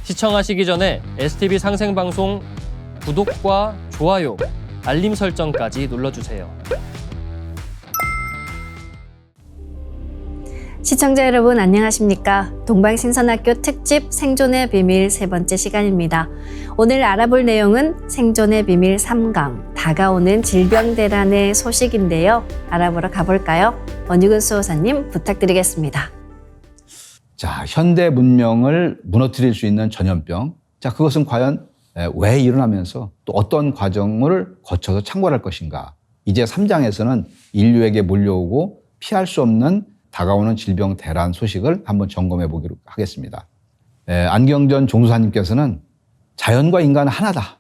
시청하시기 전에 STV 상생방송 구독과 좋아요, 알림 설정까지 눌러주세요. 시청자 여러분 안녕하십니까? 동방신선학교 특집 생존의 비밀 세 번째 시간입니다. 오늘 알아볼 내용은 생존의 비밀 3강, 다가오는 질병 대란의 소식인데요. 알아보러 가볼까요? 원유근 수호사님 부탁드리겠습니다. 자, 현대 문명을 무너뜨릴 수 있는 전염병. 자, 그것은 과연 왜 일어나면서 또 어떤 과정을 거쳐서 창궐할 것인가. 이제 3장에서는 인류에게 몰려오고 피할 수 없는 다가오는 질병 대란 소식을 한번 점검해 보기로 하겠습니다. 안경전 종수사님께서는 자연과 인간은 하나다.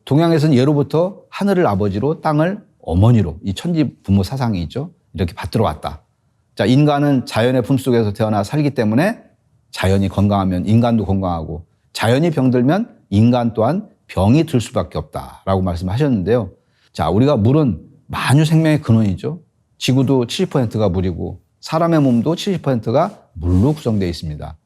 동양에서는 예로부터 하늘을 아버지로 땅을 어머니로 이 천지 부모 사상이 있죠. 이렇게 받들어 왔다. 자, 인간은 자연의 품속에서 태어나 살기 때문에 자연이 건강하면 인간도 건강하고 자연이 병들면 인간 또한 병이 들 수밖에 없다라고 말씀하셨는데요. 자, 우리가 물은 만유 생명의 근원이죠. 지구도 70%가 물이고 사람의 몸도 70%가 물로 구성되어 있습니다.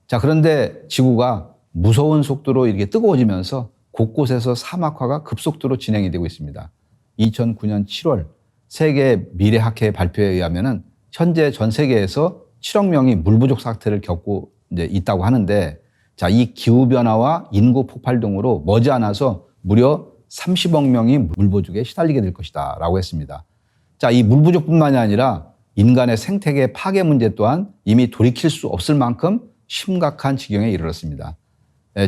자, 그런데 지구가 무서운 속도로 이렇게 뜨거워지면서 곳곳에서 사막화가 급속도로 진행이 되고 있습니다. 2009년 7월 세계 미래학회 발표에 의하면은 현재 전 세계에서 7억 명이 물 부족 사태를 겪고 이제 있다고 하는데, 자, 이 기후 변화와 인구 폭발 등으로 머지않아서 무려 30억 명이 물 부족에 시달리게 될 것이다라고 했습니다. 자, 이 물 부족뿐만이 아니라 인간의 생태계 파괴 문제 또한 이미 돌이킬 수 없을 만큼 심각한 지경에 이르렀습니다.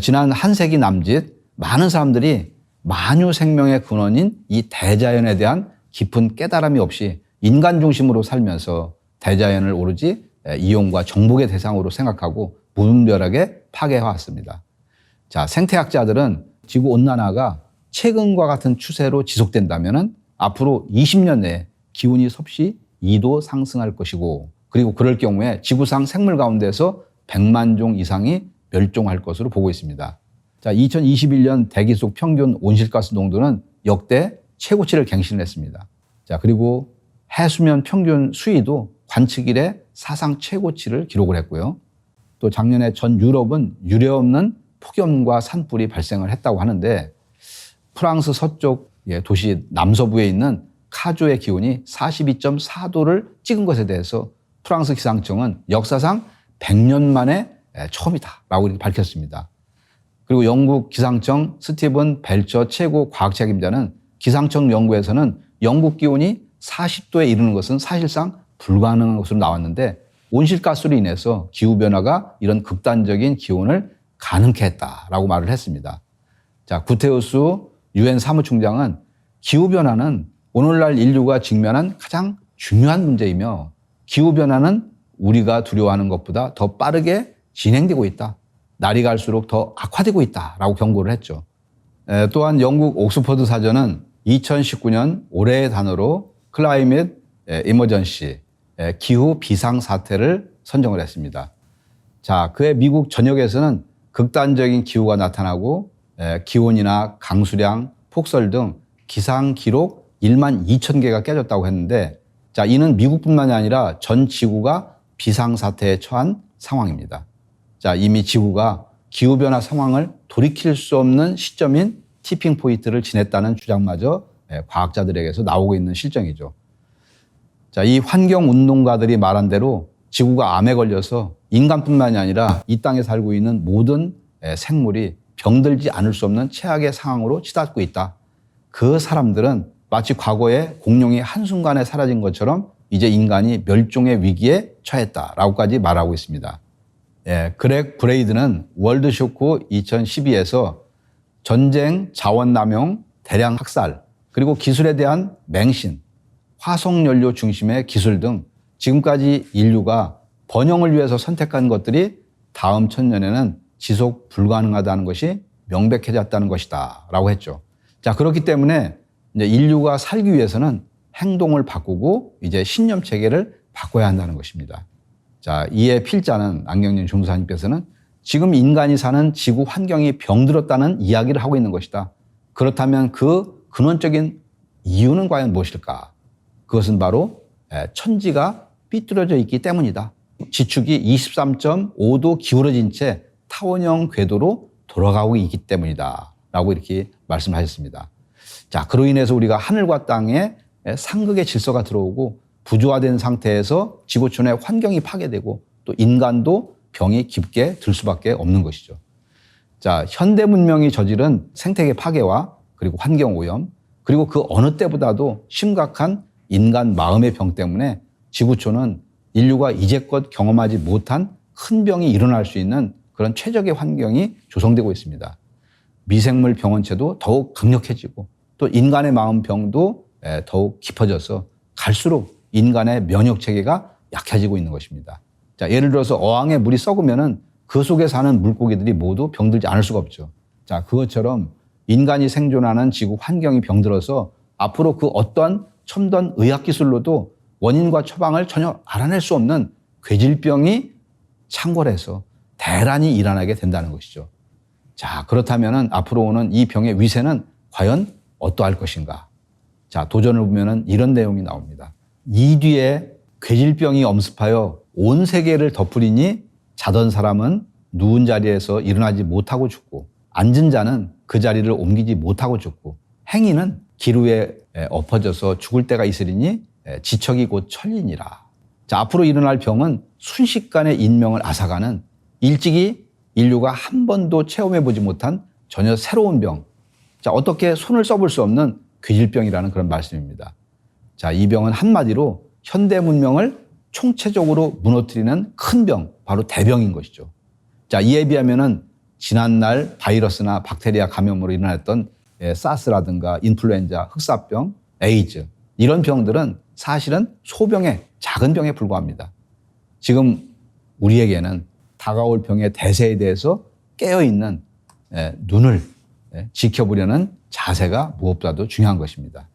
지난 한 세기 남짓 많은 사람들이 만유 생명의 근원인 이 대자연에 대한 깊은 깨달음이 없이 인간 중심으로 살면서 대자연을 오로지 이용과 정복의 대상으로 생각하고 무분별하게 파괴해 왔습니다. 자, 생태학자들은 지구 온난화가 최근과 같은 추세로 지속된다면 앞으로 20년 내에 기온이 섭씨 2도 상승할 것이고, 그리고 그럴 경우에 지구상 생물 가운데서 100만 종 이상이 멸종할 것으로 보고 있습니다. 자, 2021년 대기 속 평균 온실가스 농도는 역대 최고치를 갱신했습니다. 자, 그리고 해수면 평균 수위도 관측 이래 사상 최고치를 기록을 했고요. 또 작년에 전 유럽은 유례없는 폭염과 산불이 발생을 했다고 하는데, 프랑스 서쪽 도시 남서부에 있는 카조의 기온이 42.4도를 찍은 것에 대해서 프랑스 기상청은 역사상 100년 만에 처음이다라고 이렇게 밝혔습니다. 그리고 영국 기상청 스티븐 벨처 최고 과학 책임자는 기상청 연구에서는 영국 기온이 40도에 이르는 것은 사실상 불가능한 것으로 나왔는데, 온실가스로 인해서 기후변화가 이런 극단적인 기온을 가능케 했다라고 말을 했습니다. 자, 구테우스 유엔 사무총장은 기후변화는 오늘날 인류가 직면한 가장 중요한 문제이며 기후변화는 우리가 두려워하는 것보다 더 빠르게 진행되고 있다. 날이 갈수록 더 악화되고 있다라고 경고를 했죠. 또한 영국 옥스퍼드 사전은 2019년 올해의 단어로 클라이밋 이머전시, 기후 비상 사태를 선정을 했습니다. 자, 그해 미국 전역에서는 극단적인 기후가 나타나고 기온이나 강수량, 폭설 등 기상 기록 1만 2천 개가 깨졌다고 했는데, 자, 이는 미국뿐만이 아니라 전 지구가 비상사태에 처한 상황입니다. 자, 이미 지구가 기후변화 상황을 돌이킬 수 없는 시점인 티핑 포인트를 지냈다는 주장마저 과학자들에게서 나오고 있는 실정이죠. 자, 이 환경운동가들이 말한 대로 지구가 암에 걸려서 인간뿐만이 아니라 이 땅에 살고 있는 모든 생물이 병들지 않을 수 없는 최악의 상황으로 치닫고 있다. 그 사람들은 마치 과거에 공룡이 한순간에 사라진 것처럼 이제 인간이 멸종의 위기에 처했다라고까지 말하고 있습니다. 그렉 브레이드는 월드쇼크 2012에서 전쟁, 자원남용, 대량 학살, 그리고 기술에 대한 맹신, 화석연료 중심의 기술 등 지금까지 인류가 번영을 위해서 선택한 것들이 다음 천년에는 지속 불가능하다는 것이 명백해졌다는 것이다 라고 했죠. 자, 그렇기 때문에 이제 인류가 살기 위해서는 행동을 바꾸고 이제 신념 체계를 바꿔야 한다는 것입니다. 자, 이에 필자는 안경진 종사님께서는 지금 인간이 사는 지구 환경이 병들었다는 이야기를 하고 있는 것이다. 그렇다면 그 근원적인 이유는 과연 무엇일까? 그것은 바로 천지가 삐뚤어져 있기 때문이다. 지축이 23.5도 기울어진 채 타원형 궤도로 돌아가고 있기 때문이다 라고 이렇게 말씀하셨습니다. 자, 그로 인해서 우리가 하늘과 땅에 상극의 질서가 들어오고 부조화된 상태에서 지구촌의 환경이 파괴되고 또 인간도 병이 깊게 들 수밖에 없는 것이죠. 자, 현대 문명이 저지른 생태계 파괴와 그리고 환경 오염, 그리고 그 어느 때보다도 심각한 인간 마음의 병 때문에 지구촌은 인류가 이제껏 경험하지 못한 큰 병이 일어날 수 있는 그런 최적의 환경이 조성되고 있습니다. 미생물 병원체도 더욱 강력해지고 또 인간의 마음 병도 더욱 깊어져서 갈수록 인간의 면역 체계가 약해지고 있는 것입니다. 자, 예를 들어서 어항에 물이 썩으면은 그 속에 사는 물고기들이 모두 병들지 않을 수가 없죠. 자, 그것처럼 인간이 생존하는 지구 환경이 병들어서 앞으로 그 어떠한 첨단 의학 기술로도 원인과 처방을 전혀 알아낼 수 없는 괴질병이 창궐해서 대란이 일어나게 된다는 것이죠. 자, 그렇다면은 앞으로 오는 이 병의 위세는 과연 어떠할 것인가? 자, 도전을 보면은 이런 내용이 나옵니다. 이 뒤에 괴질병이 엄습하여 온 세계를 덮으리니 자던 사람은 누운 자리에서 일어나지 못하고 죽고 앉은 자는 그 자리를 옮기지 못하고 죽고 행인은 길 위에 엎어져서 죽을 때가 있으리니 지척이 곧 천리니라. 자, 앞으로 일어날 병은 순식간에 인명을 앗아가는 일찍이 인류가 한 번도 체험해보지 못한 전혀 새로운 병. 자, 어떻게 손을 써볼 수 없는 괴질병이라는 그런 말씀입니다. 자, 이 병은 한마디로 현대 문명을 총체적으로 무너뜨리는 큰 병, 바로 대병인 것이죠. 자, 이에 비하면은 지난날 바이러스나 박테리아 감염으로 일어났던 사스라든가 인플루엔자, 흑사병, 에이즈 이런 병들은 사실은 소병의 작은 병에 불과합니다. 지금 우리에게는 다가올 병의 대세에 대해서 깨어있는 눈을 지켜보려는 자세가 무엇보다도 중요한 것입니다.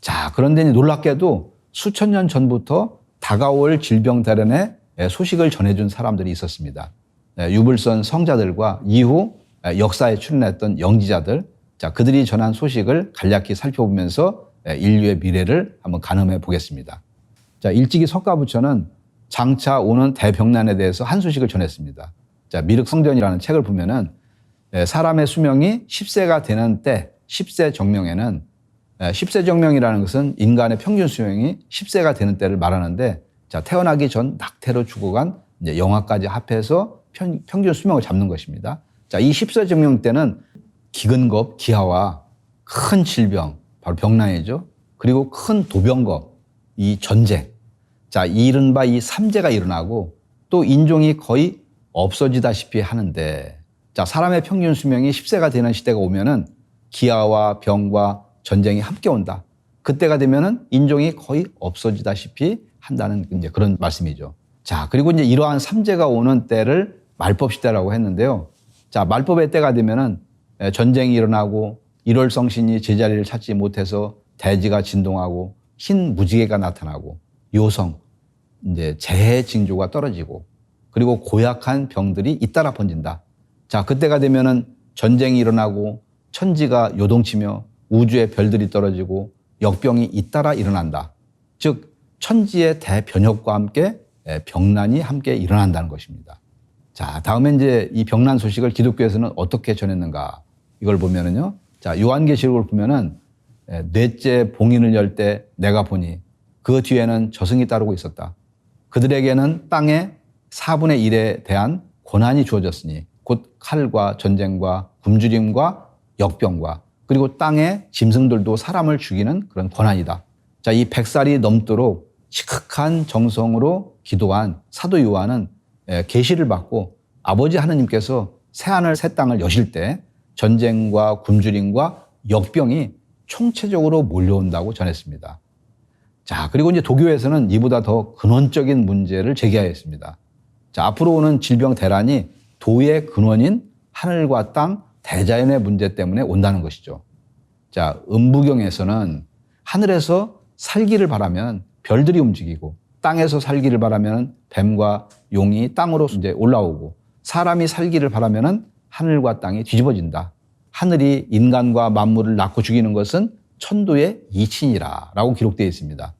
자, 그런데 놀랍게도 수천 년 전부터 다가올 질병 대란의 소식을 전해준 사람들이 있었습니다. 유불선 성자들과 이후 역사에 출연했던 영지자들, 자, 그들이 전한 소식을 간략히 살펴보면서 인류의 미래를 한번 가늠해 보겠습니다. 자, 일찍이 석가부처는 장차 오는 대병난에 대해서 한 소식을 전했습니다. 자, 미륵성전이라는 책을 보면은 사람의 수명이 10세가 되는 때, 10세 정명에는 10세 정명이라는 것은 인간의 평균 수명이 10세가 되는 때를 말하는데, 자, 태어나기 전 낙태로 죽어간 이제 영아까지 합해서 평균 수명을 잡는 것입니다. 자, 이 10세 정명 때는 기근겁, 기아와 큰 질병, 바로 병난이죠. 그리고 큰 도병겁, 이 전쟁. 자, 이른바 이 삼재가 일어나고 또 인종이 거의 없어지다시피 하는데, 자, 사람의 평균 수명이 10세가 되는 시대가 오면은 기아와 병과 전쟁이 함께 온다. 그때가 되면은 인종이 거의 없어지다시피 한다는 이제 그런 말씀이죠. 자, 그리고 이제 이러한 삼재가 오는 때를 말법 시대라고 했는데요. 자, 말법의 때가 되면은 전쟁이 일어나고 일월성신이 제자리를 찾지 못해서 대지가 진동하고 흰 무지개가 나타나고 요성, 이제 재해 징조가 떨어지고 그리고 고약한 병들이 잇따라 번진다. 자, 그때가 되면은 전쟁이 일어나고 천지가 요동치며 우주의 별들이 떨어지고 역병이 잇따라 일어난다. 즉 천지의 대변혁과 함께 병난이 함께 일어난다는 것입니다. 자, 다음에 이제 이 병난 소식을 기독교에서는 어떻게 전했는가? 이걸 보면은요. 자, 요한계시록을 보면은 넷째 봉인을 열 때 내가 보니 그 뒤에는 저승이 따르고 있었다. 그들에게는 땅의 4분의 1에 대한 고난이 주어졌으니 곧 칼과 전쟁과 굶주림과 역병과 그리고 땅의 짐승들도 사람을 죽이는 그런 고난이다. 자, 이 100살이 넘도록 시크한 정성으로 기도한 사도 요한은 계시를 받고 아버지 하느님께서 새하늘 새 땅을 여실 때 전쟁과 굶주림과 역병이 총체적으로 몰려온다고 전했습니다. 자, 그리고 이제 도교에서는 이보다 더 근원적인 문제를 제기하였습니다. 자, 앞으로 오는 질병 대란이 도의 근원인 하늘과 땅 대자연의 문제 때문에 온다는 것이죠. 자, 음부경에서는 하늘에서 살기를 바라면 별들이 움직이고 땅에서 살기를 바라면 뱀과 용이 땅으로 이제 올라오고 사람이 살기를 바라면 하늘과 땅이 뒤집어진다. 하늘이 인간과 만물을 낳고 죽이는 것은 천도의 이친이라 라고 기록되어 있습니다.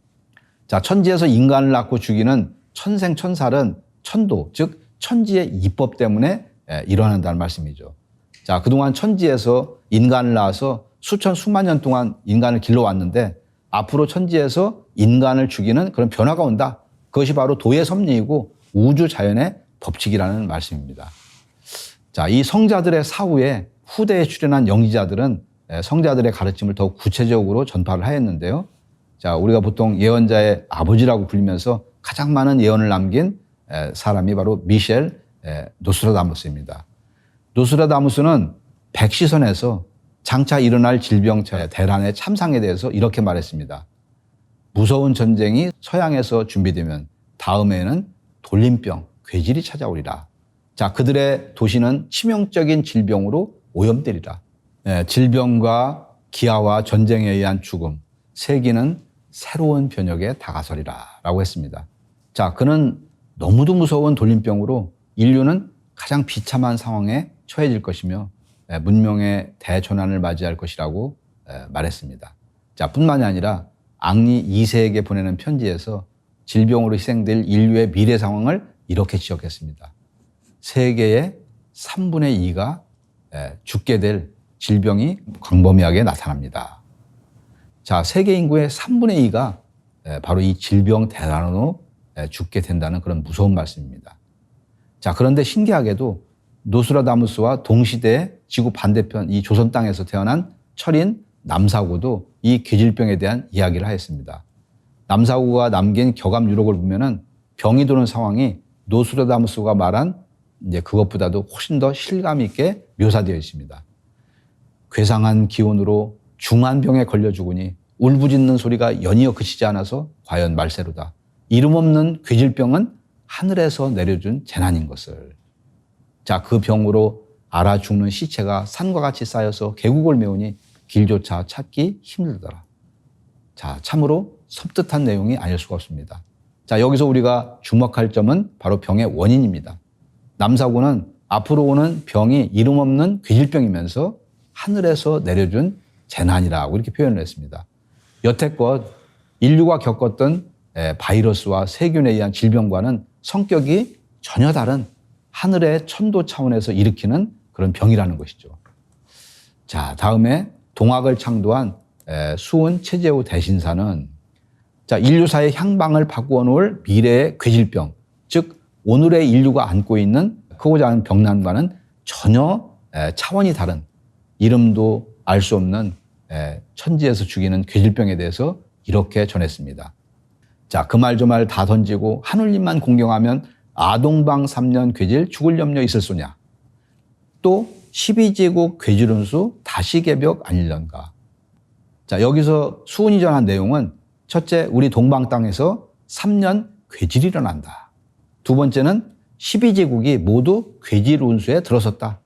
자, 천지에서 인간을 낳고 죽이는 천생천살은 천도, 즉 천지의 이법 때문에 일어난다는 말씀이죠. 자, 그동안 천지에서 인간을 낳아서 수천 수만 년 동안 인간을 길러왔는데 앞으로 천지에서 인간을 죽이는 그런 변화가 온다. 그것이 바로 도의 섭리이고 우주 자연의 법칙이라는 말씀입니다. 자, 이 성자들의 사후에 후대에 출현한 영지자들은 성자들의 가르침을 더욱 구체적으로 전파를 하였는데요. 자, 우리가 보통 예언자의 아버지라고 불리면서 가장 많은 예언을 남긴 사람이 바로 미셸 노스트라다무스입니다. 노스트라다무스는 백시선에서 장차 일어날 질병 대란의 참상에 대해서 이렇게 말했습니다. 무서운 전쟁이 서양에서 준비되면 다음에는 돌림병, 괴질이 찾아오리라. 자, 그들의 도시는 치명적인 질병으로 오염되리라. 질병과 기아와 전쟁에 의한 죽음, 세기는 새로운 변혁에 다가서리라 라고 했습니다. 자, 그는 너무도 무서운 돌림병으로 인류는 가장 비참한 상황에 처해질 것이며 문명의 대전환을 맞이할 것이라고 말했습니다. 자, 뿐만이 아니라 앙리 2세에게 보내는 편지에서 질병으로 희생될 인류의 미래 상황을 이렇게 지적했습니다. 세계의 3분의 2가 죽게 될 질병이 광범위하게 나타납니다. 자, 세계 인구의 3분의 2가 바로 이 질병 대란으로 죽게 된다는 그런 무서운 말씀입니다. 자, 그런데 신기하게도 노스트라다무스와 동시대의 지구 반대편 이 조선 땅에서 태어난 철인 남사구도 이 괴질병에 대한 이야기를 하였습니다. 남사구가 남긴 격암 유록을 보면은 병이 도는 상황이 노스트라다무스가 말한 이제 그것보다도 훨씬 더 실감 있게 묘사되어 있습니다. 괴상한 기운으로 중한 병에 걸려 죽으니 울부짖는 소리가 연이어 그치지 않아서 과연 말세로다. 이름 없는 괴질병은 하늘에서 내려준 재난인 것을. 자, 그 병으로 알아 죽는 시체가 산과 같이 쌓여서 계곡을 메우니 길조차 찾기 힘들더라. 자, 참으로 섬뜩한 내용이 아닐 수가 없습니다. 자, 여기서 우리가 주목할 점은 바로 병의 원인입니다. 남사구는 앞으로 오는 병이 이름 없는 괴질병이면서 하늘에서 내려준 재난이라고 이렇게 표현을 했습니다. 여태껏 인류가 겪었던 바이러스와 세균에 의한 질병과는 성격이 전혀 다른 하늘의 천도 차원에서 일으키는 그런 병이라는 것이죠. 자, 다음에 동학을 창조한 수은 최재우 대신사는 자, 인류사의 향방을 바꾸어 놓을 미래의 괴질병, 즉 오늘의 인류가 안고 있는 크고자 하는 병난과는 전혀 차원이 다른 이름도 알 수 없는 천지에서 죽이는 괴질병에 대해서 이렇게 전했습니다. 자, 그 말 저 말 다 던지고 하늘님만 공경하면 아동방 3년 괴질 죽을 염려 있을 소냐. 또 12제국 괴질운수 다시 개벽 아닐런가. 자, 여기서 수은이 전한 내용은 첫째, 우리 동방 땅에서 3년 괴질이 일어난다. 두 번째는 12제국이 모두 괴질운수에 들어섰다.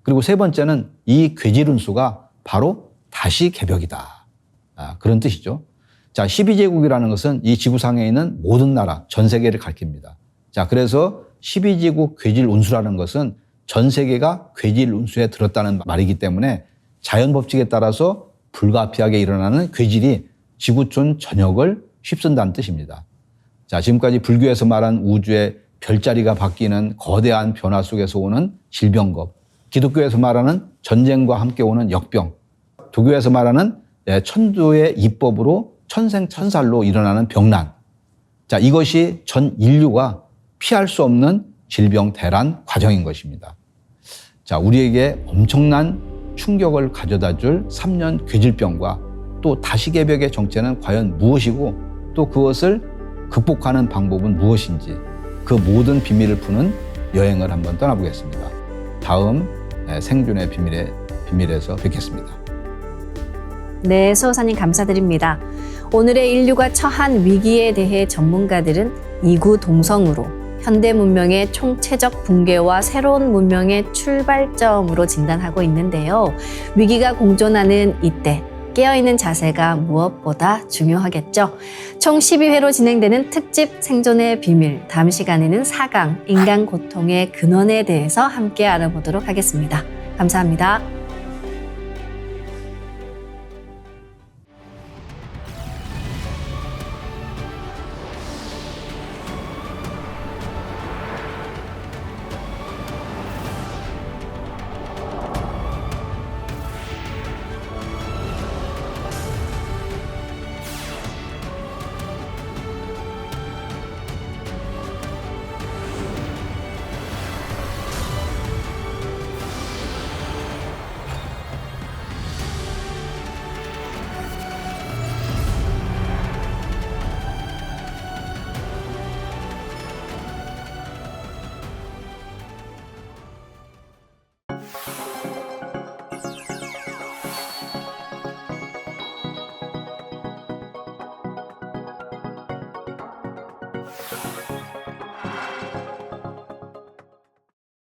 그리고 세 번째는 이 괴질운수가 바로 다시 개벽이다. 그런 뜻이죠. 자, 12제국이라는 것은 이 지구상에 있는 모든 나라, 전 세계를 가리킵니다. 자, 그래서 12제국 괴질운수라는 것은 전 세계가 괴질운수에 들었다는 말이기 때문에 자연 법칙에 따라서 불가피하게 일어나는 괴질이 지구촌 전역을 휩쓴다는 뜻입니다. 자, 지금까지 불교에서 말한 우주의 별자리가 바뀌는 거대한 변화 속에서 오는 질병법, 기독교에서 말하는 전쟁과 함께 오는 역병, 도교에서 말하는 천도의 입법으로 천생천살로 일어나는 병난. 자, 이것이 전 인류가 피할 수 없는 질병 대란 과정인 것입니다. 자, 우리에게 엄청난 충격을 가져다 줄 3년 괴질병과 또 다시개벽의 정체는 과연 무엇이고 또 그것을 극복하는 방법은 무엇인지 그 모든 비밀을 푸는 여행을 한번 떠나보겠습니다. 다음 생존의 비밀에서 뵙겠습니다. 네, 수호사님 감사드립니다. 오늘의 인류가 처한 위기에 대해 전문가들은 이구동성으로 현대 문명의 총체적 붕괴와 새로운 문명의 출발점으로 진단하고 있는데요. 위기가 공존하는 이때 깨어있는 자세가 무엇보다 중요하겠죠. 총 12회로 진행되는 특집 생존의 비밀, 다음 시간에는 4강 인간 고통의 근원에 대해서 함께 알아보도록 하겠습니다. 감사합니다.